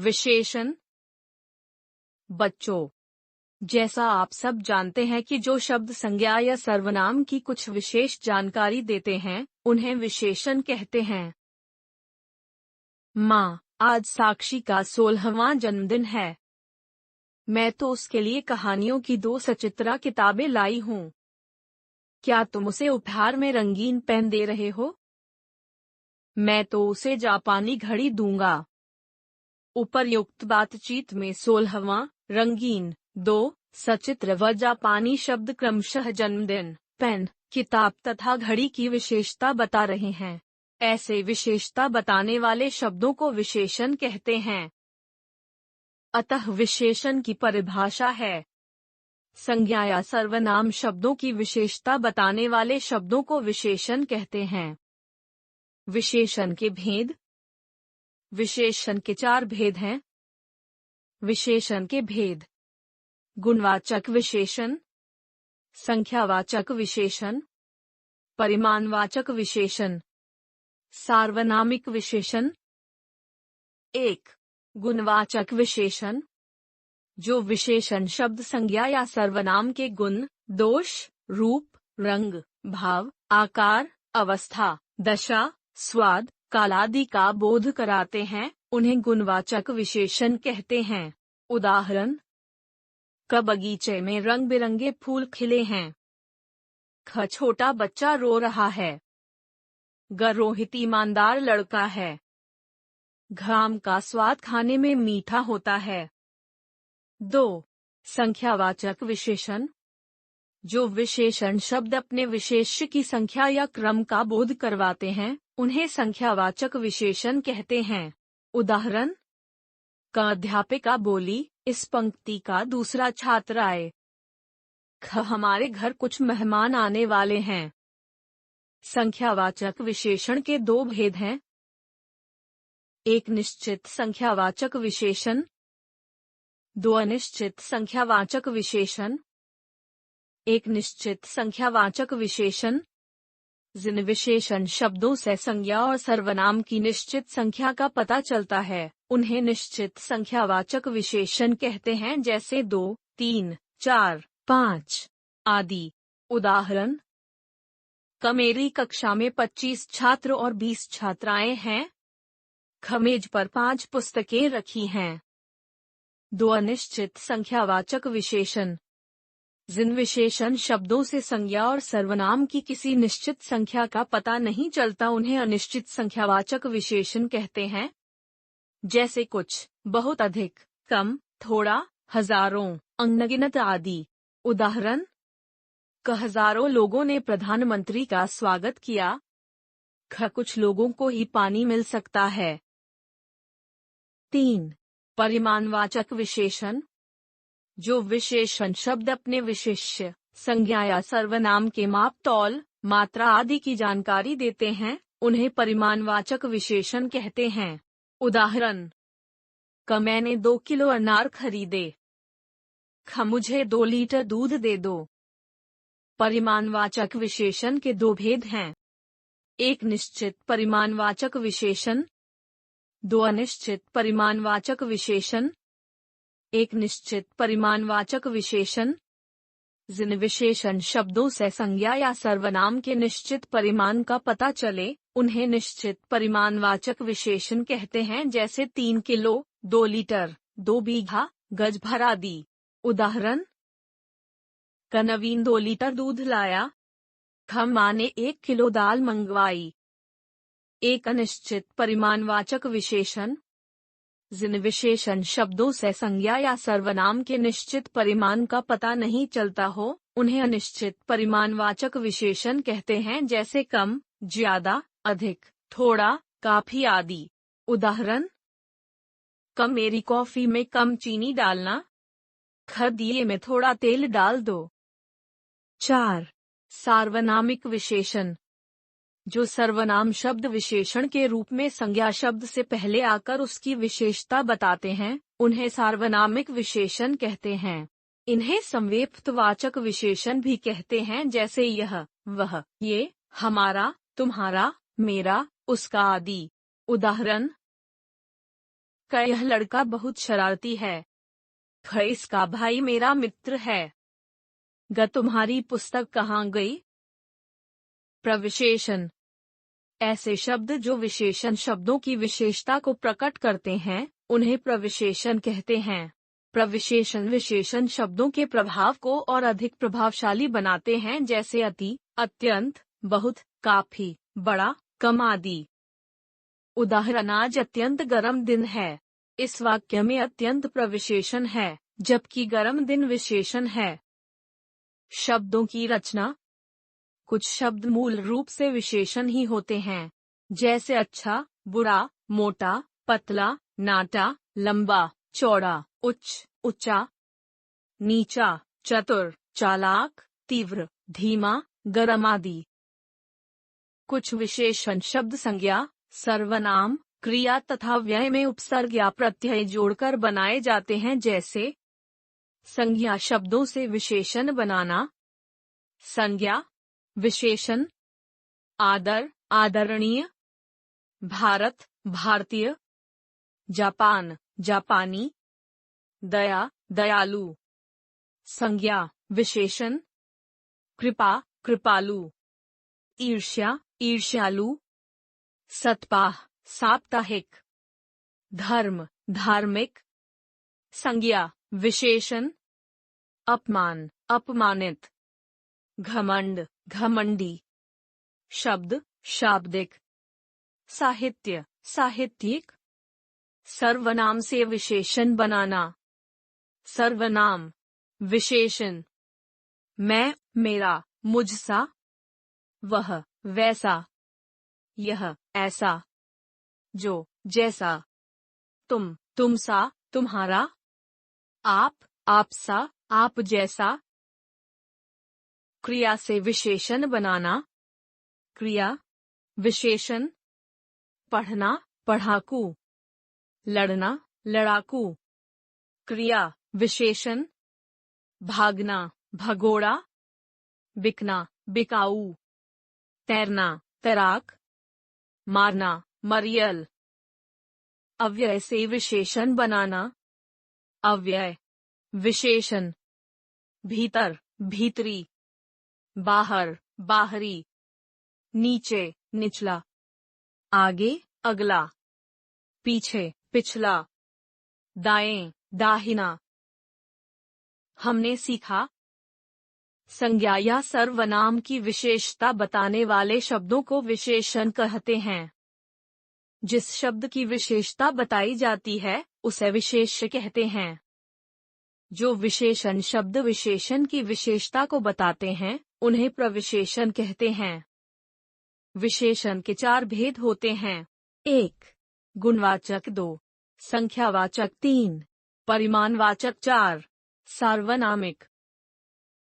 विशेषण। बच्चों, जैसा आप सब जानते हैं कि जो शब्द संज्ञा या सर्वनाम की कुछ विशेष जानकारी देते हैं, उन्हें विशेषण कहते हैं। माँ, आज साक्षी का 16वां जन्मदिन है। मैं तो उसके लिए कहानियों की 2 सचित्रा किताबें लाई हूँ। क्या तुम उसे उपहार में रंगीन पेन दे रहे हो? मैं तो उसे जापानी घड़ी दूंगा। उपर्युक्त बातचीत में 16वां, रंगीन, 2, सचित्र व जापानी शब्द क्रमशः जन्मदिन, पेन, किताब तथा घड़ी की विशेषता बता रहे हैं। ऐसे विशेषता बताने वाले शब्दों को विशेषण कहते हैं। अतः विशेषण की परिभाषा है, संज्ञा या सर्वनाम शब्दों की विशेषता बताने वाले शब्दों को विशेषण कहते हैं। विशेषण के भेद। विशेषण के 4 भेद हैं। विशेषण के भेद: गुणवाचक विशेषण, संख्यावाचक विशेषण, परिमाणवाचक विशेषण, सार्वनामिक विशेषण। 1. गुणवाचक विशेषण, जो विशेषण शब्द संज्ञा या सर्वनाम के गुण, दोष, रूप, रंग, भाव, आकार, अवस्था, दशा, स्वाद, काल आदि का बोध कराते हैं, उन्हें गुणवाचक विशेषण कहते हैं। उदाहरण: क बगीचे में रंग बिरंगे फूल खिले हैं। ख छोटा बच्चा रो रहा है। ग रोहित ईमानदार लड़का है। घ आम का स्वाद खाने में मीठा होता है। 2. संख्यावाचक विशेषण, जो विशेषण शब्द अपने विशेष्य की संख्या या क्रम का बोध करवाते हैं, उन्हें संख्यावाचक विशेषण कहते हैं। उदाहरण: क अध्यापिका बोली, इस पंक्ति का दूसरा छात्र आए। ख हमारे घर कुछ मेहमान आने वाले हैं। संख्यावाचक विशेषण के 2 भेद हैं। एक निश्चित संख्यावाचक विशेषण, 2 अनिश्चित संख्यावाचक विशेषण। एक निश्चित संख्यावाचक विशेषण, जिन विशेषण शब्दों से संज्ञा और सर्वनाम की निश्चित संख्या का पता चलता है, उन्हें निश्चित संख्यावाचक विशेषण कहते हैं, जैसे 2, 3, 4, 5 आदि। उदाहरण: क मेरी कक्षा में 25 छात्र और 20 छात्राएं हैं। ख मेज पर 5 पुस्तकें रखी हैं। 2 अनिश्चित संख्यावाचक विशेषण, जिन विशेषण शब्दों से संज्ञा और सर्वनाम की किसी निश्चित संख्या का पता नहीं चलता, उन्हें अनिश्चित संख्यावाचक विशेषण कहते हैं, जैसे कुछ, बहुत अधिक, कम, थोड़ा, हजारों, अनगिनत आदि। उदाहरण: क हजारों लोगों ने प्रधानमंत्री का स्वागत किया। ख कुछ लोगों को ही पानी मिल सकता है। 3. परिमाणवाचक विशेषण, जो विशेषण शब्द अपने विशेष्य, संज्ञा या सर्वनाम के माप, तौल, मात्रा आदि की जानकारी देते हैं, उन्हें परिमाणवाचक विशेषण कहते हैं। उदाहरण: क मैंने 2 किलो अनार खरीदे। ख मुझे 2 लीटर दूध दे दो। परिमाणवाचक विशेषण के 2 भेद हैं। एक निश्चित परिमाणवाचक विशेषण, 2 अनिश्चित परिमाणवाचक विशेषण। एक निश्चित परिमाणवाचक विशेषण, जिन विशेषण शब्दों से संज्ञा या सर्वनाम के निश्चित परिमाण का पता चले, उन्हें निश्चित परिमाणवाचक विशेषण कहते हैं, जैसे 3 किलो, 2 लीटर, 2 बीघा, गज भर आदि। उदाहरण: क नवीन 2 लीटर दूध लाया। ख माँ ने 1 किलो दाल मंगवाई। एक अनिश्चित परिमाणवाचक विशेषण, जिन विशेषण शब्दों से संज्ञा या सर्वनाम के निश्चित परिमाण का पता नहीं चलता हो, उन्हें अनिश्चित परिमाणवाचक विशेषण कहते हैं, जैसे कम, ज्यादा, अधिक, थोड़ा, काफी आदि। उदाहरण: क मेरी कॉफी में कम चीनी डालना। ख दिए में थोड़ा तेल डाल दो। 4. सार्वनामिक विशेषण, जो सर्वनाम शब्द विशेषण के रूप में संज्ञा शब्द से पहले आकर उसकी विशेषता बताते हैं, उन्हें सार्वनामिक विशेषण कहते हैं। इन्हें संवेप्तवाचक विशेषण भी कहते हैं, जैसे यह, वह, ये, हमारा, तुम्हारा, मेरा, उसका आदि। उदाहरण: क यह लड़का बहुत शरारती है। ख इसका भाई मेरा मित्र है। ग तुम्हारी पुस्तक कहाँ गई? प्रविशेषण ऐसे शब्द जो विशेषण शब्दों की विशेषता को प्रकट करते हैं, उन्हें प्रविशेषण कहते हैं। प्रविशेषण विशेषण शब्दों के प्रभाव को और अधिक प्रभावशाली बनाते हैं, जैसे अति, अत्यंत, बहुत, काफी, बड़ा, कम आदि। उदाहरण आज अत्यंत गर्म दिन है। इस वाक्य में अत्यंत प्रविशेषण है, जबकि गर्म दिन विशेषण है। शब्दों की रचना। कुछ शब्द मूल रूप से विशेषण ही होते हैं, जैसे अच्छा, बुरा, मोटा, पतला, नाटा, लंबा, चौड़ा, उच्च, ऊंचा, नीचा, चतुर, चालाक, तीव्र, धीमा, गरम आदि। कुछ विशेषण शब्द संज्ञा, सर्वनाम, क्रिया तथा व्यय में उपसर्ग या प्रत्यय जोड़कर बनाए जाते हैं, जैसे संज्ञा शब्दों से विशेषण बनाना। संज्ञा, विशेषण। आदर, आदरणीय। भारत, भारतीय। जापान, जापानी। दया, दयालु। संज्ञा, विशेषण। कृपा, कृपालु। ईर्ष्या, ईर्ष्यालु। सप्ताह, साप्ताहिक। धर्म, धार्मिक। संज्ञा, विशेषण। अपमान, अपमानित। घमंड, घमंडी। शब्द, शाब्दिक। साहित्य, साहित्यिक। सर्वनाम से विशेषण बनाना। सर्वनाम, विशेषण। मैं, मेरा, मुझसा। वह, वैसा। यह, ऐसा। जो, जैसा। तुम, तुमसा, तुम्हारा। आप, आपसा, आप जैसा। क्रिया से विशेषण बनाना। क्रिया, विशेषण। पढ़ना, पढ़ाकू। लड़ना, लड़ाकू। क्रिया, विशेषण। भागना, भगोड़ा। बिकना, बिकाऊ। तैरना, तैराक। मारना, मरियल। अव्यय से विशेषण बनाना। अव्यय, विशेषण। भीतर, भीतरी। बाहर, बाहरी। नीचे, निचला। आगे, अगला। पीछे, पिछला। दाएं, दाहिना। हमने सीखा। संज्ञा या सर्वनाम की विशेषता बताने वाले शब्दों को विशेषण कहते हैं। जिस शब्द की विशेषता बताई जाती है, उसे विशेष्य कहते हैं। जो विशेषण शब्द विशेषण की विशेषता को बताते हैं, उन्हें प्रविशेषण कहते हैं। विशेषण के 4 भेद होते हैं। 1. गुणवाचक 2. संख्यावाचक 3. परिमाणवाचक 4. सार्वनामिक।